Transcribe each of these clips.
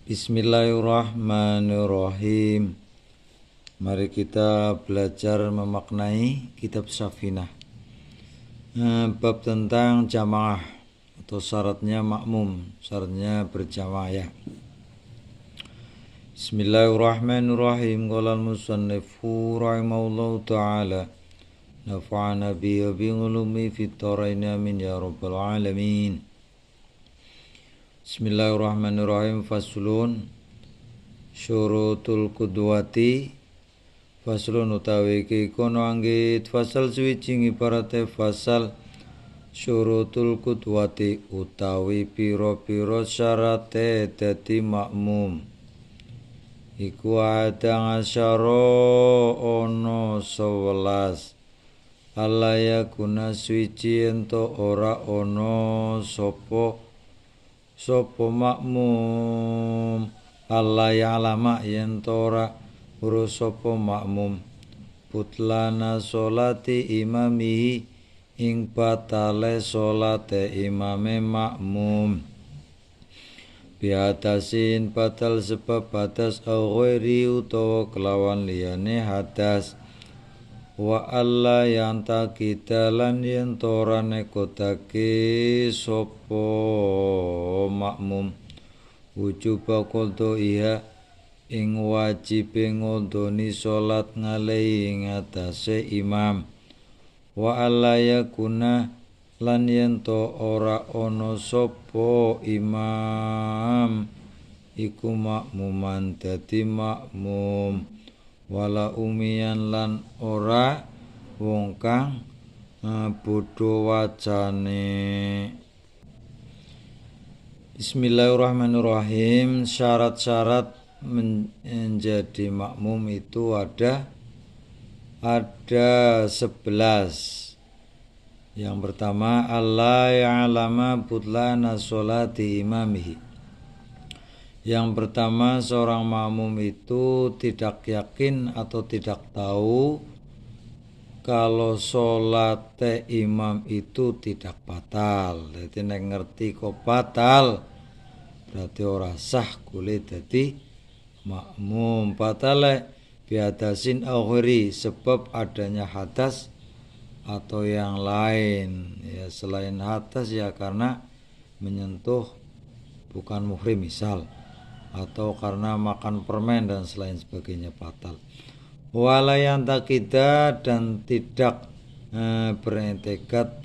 Bismillahirrahmanirrahim. Mari kita belajar memaknai kitab Safinah. Bab tentang jamaah atau syaratnya makmum, syaratnya berjamaah ya. Bismillahirrahmanirrahim. Qala al-musannifu rahimahullahu ta'ala. Nafa'ana bihi wa bi ulumi fid dharain amin ya rabbal alamin. Bismillahirrahmanirrahim. Faslun syurutul qudwati. Faslun utawi iki kono anggit fasal suwijing ibarate fasal syurutul qudwati utawi pira-pira syarate dadi makmum. Iku ada asyara ono 11. Alaya guna suci ento ora ono sopo makmum. Allah ya alama yen tora urus sapa makmum putlana solati imamihi ing batale solate imame makmum biatasin batal sebab batas ghairi utawa kelawan liyane hadas wa alla yang takidalan yen tora nekodake sapa makmum wujuba qadha iya ing wajib ngodoni salat ngalehi ing atase imam wa alla yakuna lan yen to ora ana sapa imam iku makmuman dadi makmum wala umiyan lan ora wong kang bodho wacane. Bismillahirrahmanirrahim. Syarat-syarat menjadi makmum itu ada 11. Yang pertama, Allah ya'lama butlana sholati imamihi. Yang pertama, seorang makmum itu tidak yakin atau tidak tahu kalau sholat imam itu tidak batal. Jadi nek ngerti kok batal berarti ora sah kulit dadi makmum. Batale biadasin akhiri sebab adanya hadas atau yang lain ya, selain hadas ya karena menyentuh bukan muhrim misal, atau karena makan permen dan selain sebagainya batal. Walayan takidah dan tidak beretekad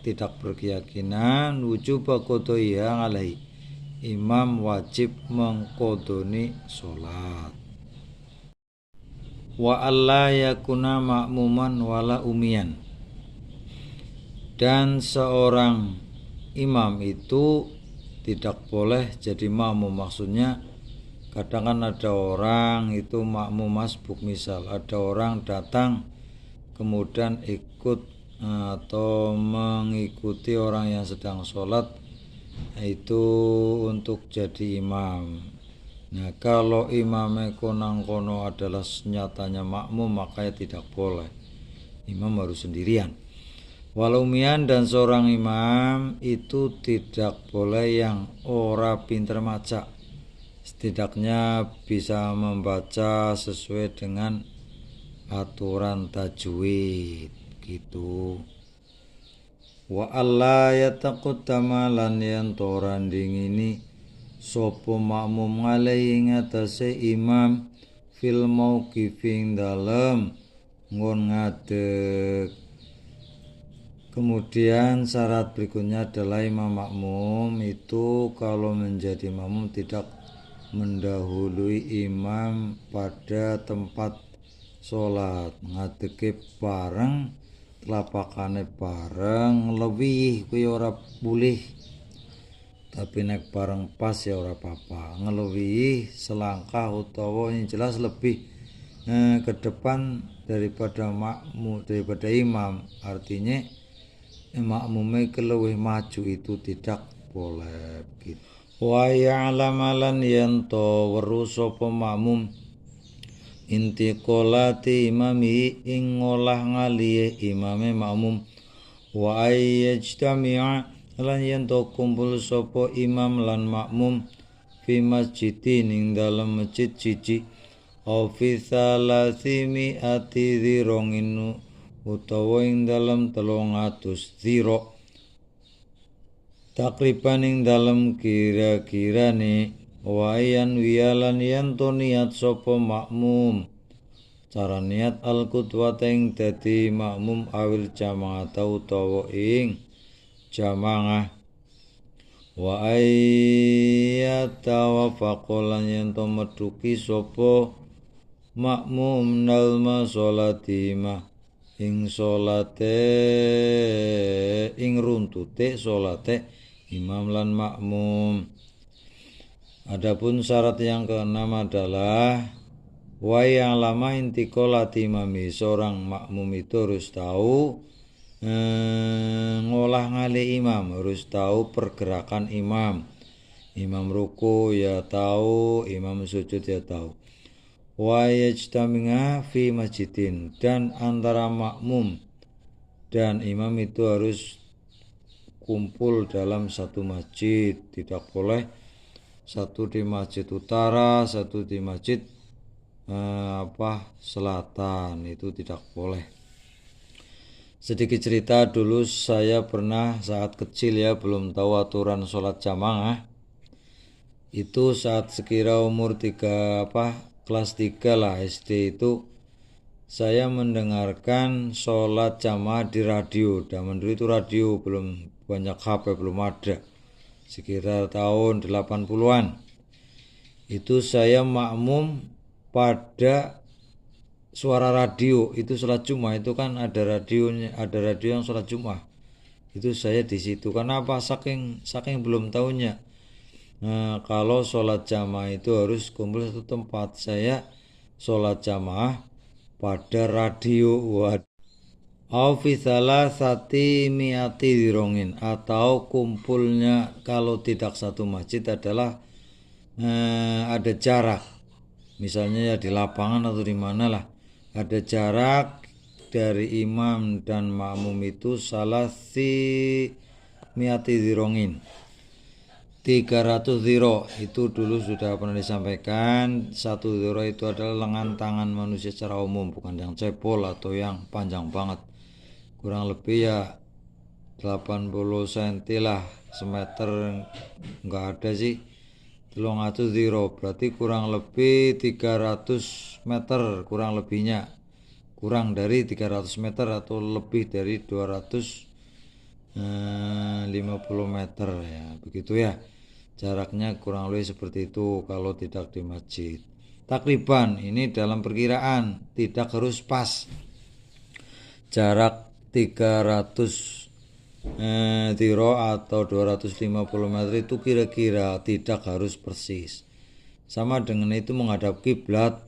tidak berkeyakinan wujub qodhoiha alaihi imam wajib mengkodoni sholat. Wa alla yakuna makmuman wala umiyan, dan seorang imam itu tidak boleh jadi makmum. Maksudnya kadang kan ada orang itu makmum masbuk misal, ada orang datang kemudian ikut atau mengikuti orang yang sedang sholat itu untuk jadi imam. Nah kalau imamnya konang-kono adalah nyatanya makmum makanya tidak boleh, imam harus sendirian. Walumian dan seorang imam itu tidak boleh yang ora pinter maca, setidaknya bisa membaca sesuai dengan aturan tajwid gitu. Wa alla yataquddama lan yen toran dingini sapa makmum alaihi ngatasé imam fil mauqifing dalem ngon ngadeg. Kemudian syarat berikutnya adalah imam makmum itu kalau menjadi makmum tidak mendahului imam pada tempat sholat, ngadege bareng, telapakane bareng, lebih kuwi ora boleh. Tapi nek bareng pas ya ora apa-apa. Ngelewihi selangkah utawa yang jelas lebih ke depan daripada imam. Artinya makmumnya kelewih maju itu tidak boleh gitu. Wa ya'lamalan yanto weru sapa makmum intiqolati imami ing ngolah ngalihe imame makmum wa ayyajtami'a lan yen to kumpul sapa imam lan makmum fi masjidin ing dalam masjid siji au fi salasimi ati dzirongin utawa ing dalam 300 dzira takriban ing dalam kira-kirane wayan wialan yanto niat sapa makmum cara niat al-qudwat ing dadi makmum awil jamaah utawa ing jamaah wa ayyata wa faqolan yanto metuki sapa makmum nalma sholatima ing salate ing runtute salate imam lan makmum. Adapun syarat yang keenam adalah wa yang lama intiqolati imami, seorang makmum itu harus tahu ngolah ngali imam, harus tahu pergerakan imam. Imam ruku ya tahu, imam sujud ya tahu. Wa yajtami'a fi masjidin, dan antara makmum dan imam itu harus kumpul dalam satu masjid, tidak boleh satu di masjid utara, satu di masjid selatan, itu tidak boleh. Sedikit cerita, dulu saya pernah saat kecil ya, belum tahu aturan sholat jamaah. Itu saat sekira umur kelas 3 lah SD itu, saya mendengarkan sholat jamaah di radio. Zaman dulu itu radio belum banyak HP, belum ada. Sekitar tahun 80-an. Itu saya makmum pada suara radio. Itu sholat Jumat itu kan ada radionya, ada radio yang sholat Jumat. Itu saya di situ. Kenapa? Saking belum tahunya. Nah, kalau sholat jamaah itu harus kumpul satu tempat. Saya sholat jamaah pada radio. Au fi salasati mi'ati dirongin, atau kumpulnya kalau tidak satu masjid adalah ada jarak. Misalnya ya di lapangan atau di mana lah. Ada jarak dari imam dan makmum itu salasi mi'ati dirongin. 300 dzira, itu dulu sudah pernah disampaikan. 1 dzira itu adalah lengan tangan manusia secara umum, bukan yang cepol atau yang panjang banget. Kurang lebih ya 80 cm lah, semeter enggak ada sih. 300 dzira berarti kurang lebih 300 meter, kurang lebihnya. Kurang dari 300 meter atau lebih dari 250 meter ya, begitu ya. Jaraknya kurang lebih seperti itu kalau tidak di masjid. Takriban ini dalam perkiraan, tidak harus pas. Jarak 300 dzira atau 250 meter itu kira-kira, tidak harus persis. Sama dengan itu menghadap kiblat.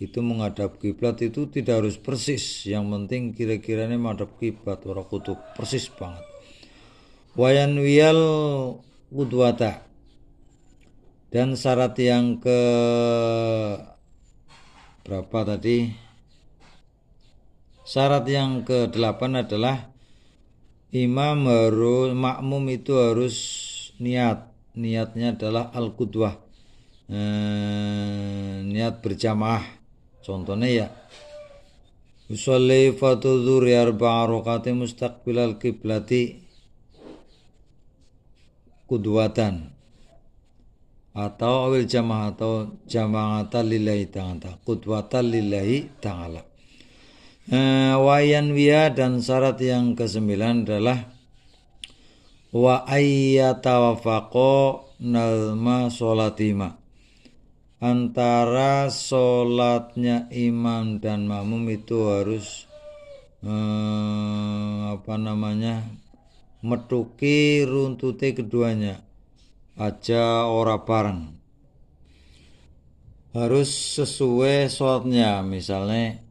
Itu menghadap kiblat itu tidak harus persis, yang penting kira-kiranya menghadap kiblat, ora kudu persis banget. Wayan wiyal qudwata, dan syarat yang ke berapa tadi? Syarat yang ke-8 adalah makmum itu harus niatnya adalah al-qudwah, niat berjamaah. Contohnya ya, usolli fatudhuri arba'a rakaati mustaqbilal qiblati qudwatan, atau awil jamaah atau jama'atan lillahi ta'ala, qudwatan lillahi ta'ala. Wayan wiya, dan syarat yang ke-9 adalah wa ayyatawafaqo nalma sholatima, antara sholatnya imam dan makmum itu harus metuki runtute keduanya aja ora bareng, harus sesuai sholatnya. Misalnya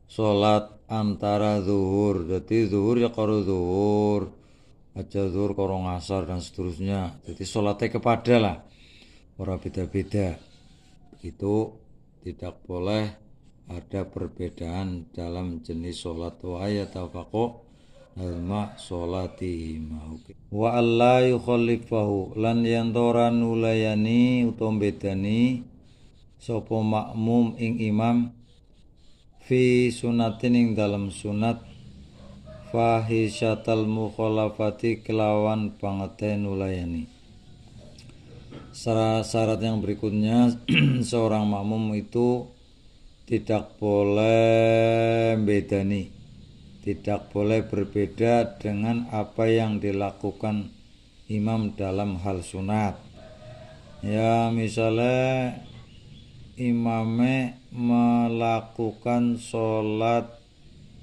sholat antara zuhur, jadi zuhur ya karo zuhur aja, zuhur karo ngasar dan seterusnya, jadi sholatnya kepada lah, ora beda-beda. Itu tidak boleh ada perbedaan dalam jenis sholat. Wa ayatafaqo alma sholatihima. Wa alla yukhallifahu lan yantora nulayani utawa bedani sapa makmum ing imam fi sunatin ing dalam sunat fahisyatal mukhalafati kelawan bangete nulayani. Syarat yang berikutnya seorang makmum itu tidak boleh bedani, tidak boleh berbeda dengan apa yang dilakukan imam dalam hal sunat. Ya misalnya imamnya melakukan sholat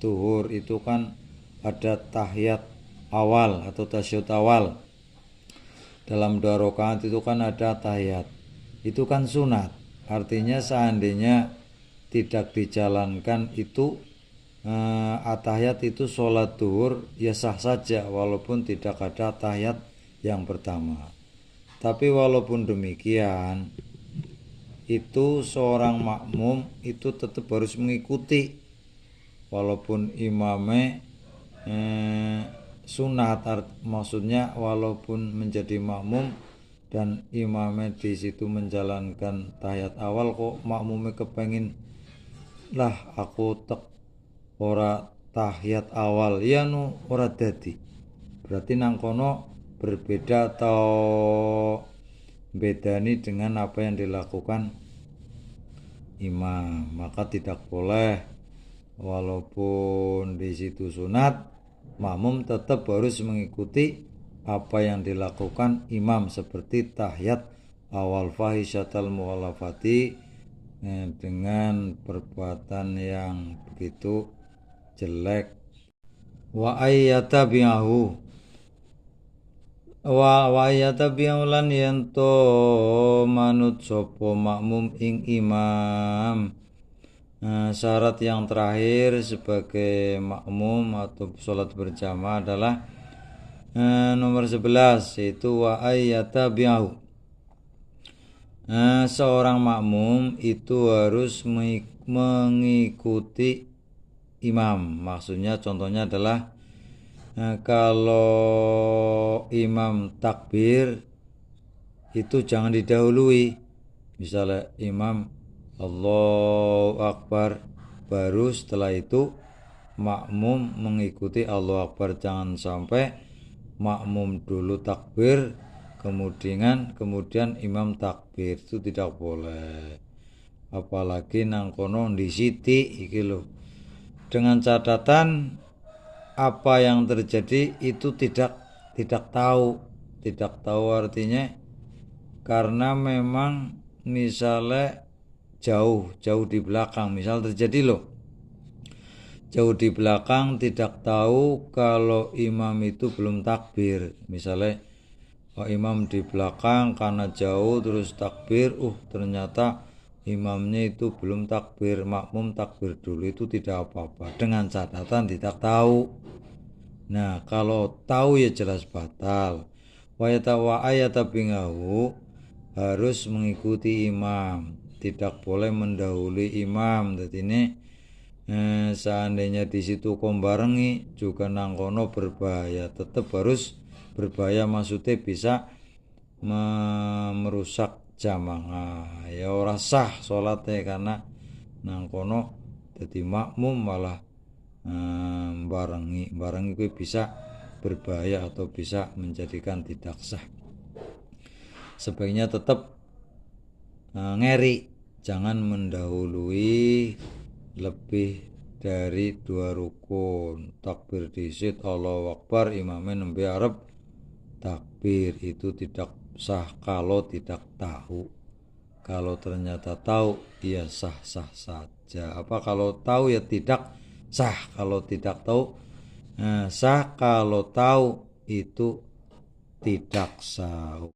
duhur, itu kan ada tahiyat awal atau tasyahud awal. Dalam 2 rakaat itu kan ada tahiyat, itu kan sunat. Artinya seandainya tidak dijalankan itu tahiyat itu sholat duhur, ya sah saja walaupun tidak ada tahiyat yang pertama. Tapi walaupun demikian, itu seorang makmum itu tetap harus mengikuti walaupun imamnya sunat, maksudnya walaupun menjadi makmum dan imamnya di situ menjalankan tahiyat awal, kok makmumnya kepengin lah aku ora tahiyat awal, ya nu ora dadi, berarti nang kono berbeda atau bedani dengan apa yang dilakukan imam. Maka tidak boleh walaupun di situ sunat, makmum tetap harus mengikuti apa yang dilakukan imam seperti tahiyat awal fahisyatal muwalafati dengan perbuatan yang begitu jelek. Wa ayyatabi'ahu wa ayyatabi'ahu lan yanto manut sapa makmum ing imam. Syarat yang terakhir sebagai makmum atau sholat berjamaah adalah nomor 11, yaitu wa ayyatabi'ahu. Seorang makmum itu harus mengikuti imam. Maksudnya contohnya adalah kalau imam takbir itu jangan didahului. Misalnya imam Allahu Akbar, baru setelah itu makmum mengikuti Allahu Akbar. Jangan sampai makmum dulu takbir kemudian imam takbir, itu tidak boleh. Apalagi nang kono disiti iki lho. Dengan catatan apa yang terjadi itu tidak tahu artinya karena memang misalnya jauh di belakang, misal terjadi loh jauh di belakang tidak tahu kalau imam itu belum takbir. Misalnya imam di belakang karena jauh terus takbir, ternyata imamnya itu belum takbir, makmum takbir dulu, itu tidak apa-apa dengan catatan tidak tahu. Nah kalau tahu ya jelas batal. Wa ayatabi'ahu harus mengikuti imam, tidak boleh mendahului imam. Jadi ini seandainya di situ kombarengi juga nangkono berbahaya, tetap harus berbahaya, maksudnya bisa merusak jamaah, ya ora sah sholatnya karena nangkono jadi makmum malah barengi itu bisa berbahaya atau bisa menjadikan tidak sah. Sebaiknya tetap ngeri, jangan mendahului lebih dari 2 rukun. Takbir disit Allahu Akbar, imamnya nembe arep takbir, itu tidak sah kalau tidak tahu. Kalau ternyata tahu ya sah-sah saja. Kalau tahu ya tidak sah. Kalau tidak tahu sah, kalau tahu itu tidak sah.